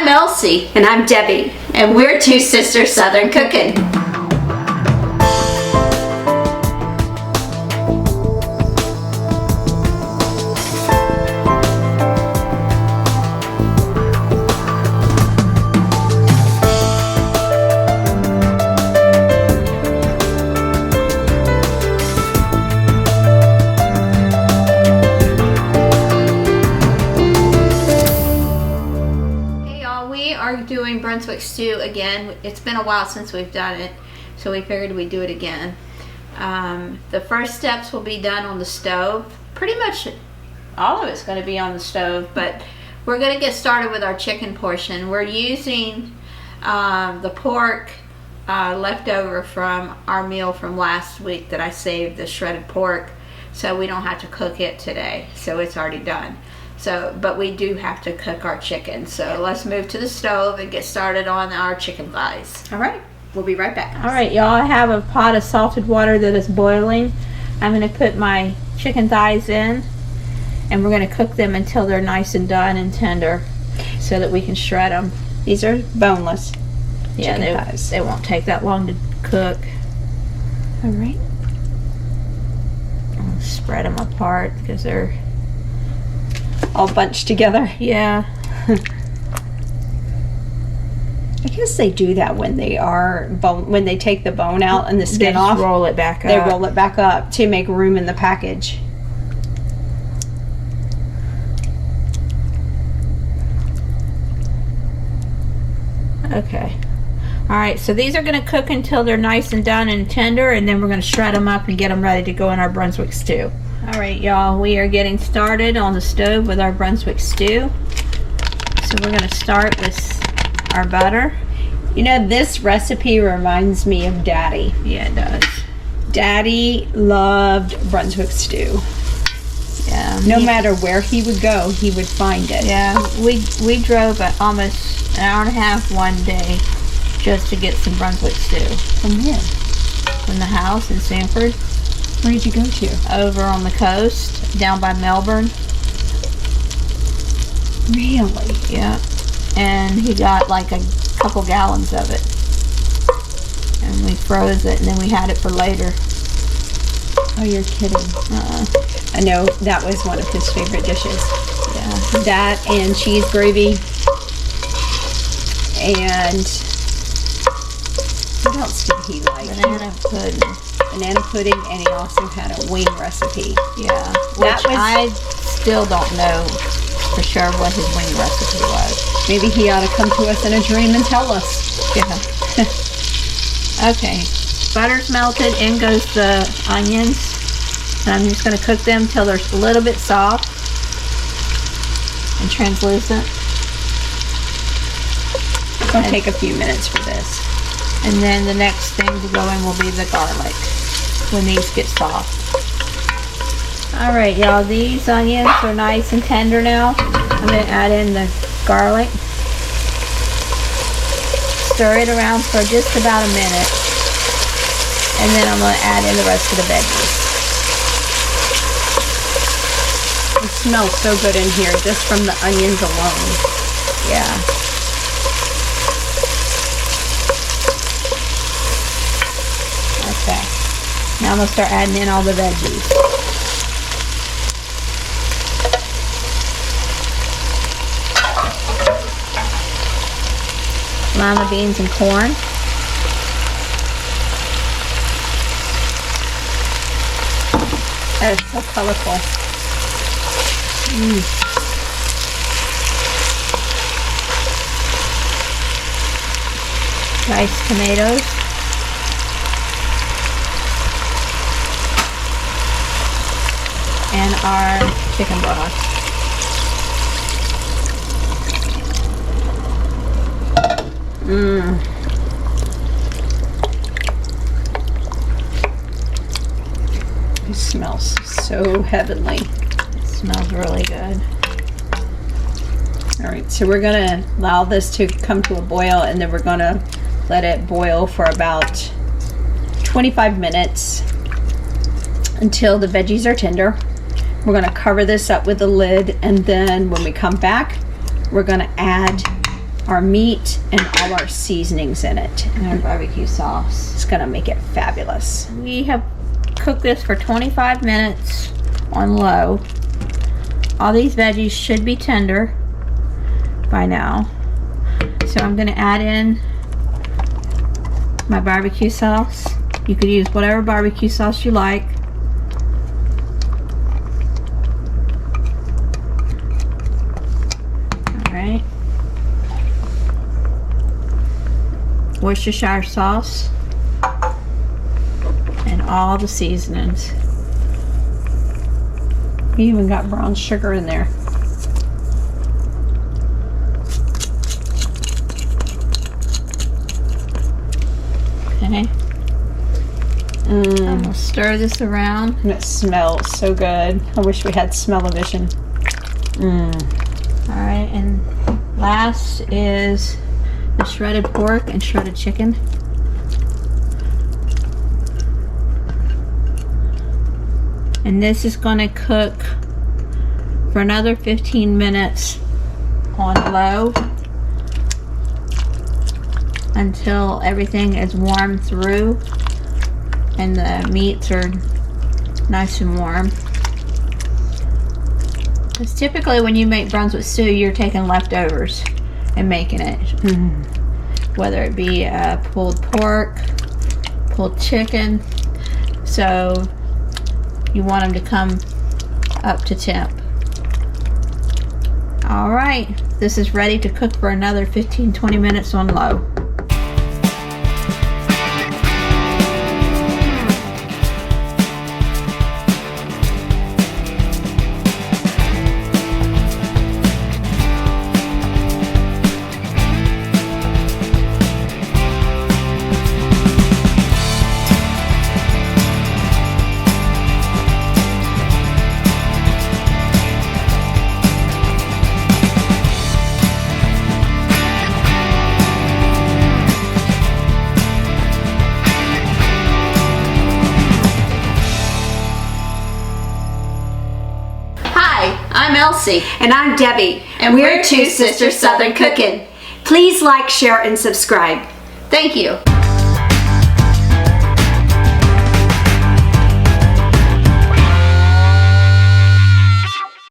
I'm Elsie. And I'm Debbie. And we're Two Sisters Southern Cooking. Doing Brunswick Stew again. It's been a while since we've done it, so we figured we'd do it again. The first steps will be done on the stove. Pretty much all of it's going to be on the stove, but we're going to get started with our chicken portion. We're using the pork left over from our meal from last week that I saved, the shredded pork, so we don't have to cook it today, so it's already done. But we do have to cook our chicken. So let's move to the stove and get started on our chicken thighs. All right, we'll be right back. All right, y'all, I have a pot of salted water that is boiling. I'm going to put my chicken thighs in, and we're going to cook them until they're nice and done and tender so that we can shred them. These are boneless chicken thighs. They won't take that long to cook. All right. I'll spread them apart because they're all bunched together. Yeah. I guess they do that when they take the bone out and the skin off. Roll it back up. They roll it back up to make room in the package. Okay. All right, so these are going to cook until they're nice and done and tender, and then we're going to shred them up and get them ready to go in our Brunswick stew. All right, y'all, we are getting started on the stove with our Brunswick stew. So we're going to start with our butter. You know, this recipe reminds me of Daddy. Yeah, it does. Daddy loved Brunswick stew. Yeah. No matter where he would go, he would find it. Yeah, we drove almost an hour and a half one day just to get some Brunswick stew. From where? From the house in Sanford. Where did you go to? Over on the coast, down by Melbourne. Really? Yeah. And he got like a couple gallons of it. And we froze it, and then we had it for later. Oh, you're kidding. I know that was one of his favorite dishes. Yeah. That and cheese gravy. And what else did he like? Banana pudding. Banana pudding, and he also had a wing recipe. Yeah, I still don't know for sure what his wing recipe was. Maybe he ought to come to us in a dream and tell us. Yeah. Okay, butter's melted, in goes the onions, and I'm just going to cook them till they're a little bit soft and translucent. It's going to take a few minutes for this. And then the next thing to go in will be the garlic when these get soft. All right, y'all, these onions are nice and tender now. I'm going to add in the garlic. Stir it around for just about a minute. And then I'm going to add in the rest of the veggies. It smells so good in here just from the onions alone. Yeah. Okay. Now I'm going to start adding in all the veggies. Lima beans and corn. That is so colorful. Diced tomatoes. And our chicken broth. It smells so heavenly. It smells really good. All right, so we're gonna allow this to come to a boil, and then we're gonna let it boil for about 25 minutes until the veggies are tender. We're gonna cover this up with the lid, and then when we come back, we're gonna add our meat and all our seasonings in it. And our barbecue sauce. It's gonna make it fabulous. We have cooked this for 25 minutes on low. All these veggies should be tender by now. So I'm gonna add in my barbecue sauce. You could use whatever barbecue sauce you like. Alright. Worcestershire sauce. And all the seasonings. We even got brown sugar in there. Okay. I'm gonna stir this around. And it smells so good. I wish we had smell-o-vision. Alright, and last is the shredded pork and shredded chicken. And this is going to cook for another 15 minutes on low until everything is warm through and the meats are nice and warm. Because typically when you make Brunswick stew, you're taking leftovers and making it. Whether it be pulled pork, pulled chicken. So you want them to come up to temp. Alright, this is ready to cook for another 15-20 minutes on low. I'm Elsie. And I'm Debbie. And we're Two Two Sisters Southern Cooking. Please like, share, and subscribe. Thank you.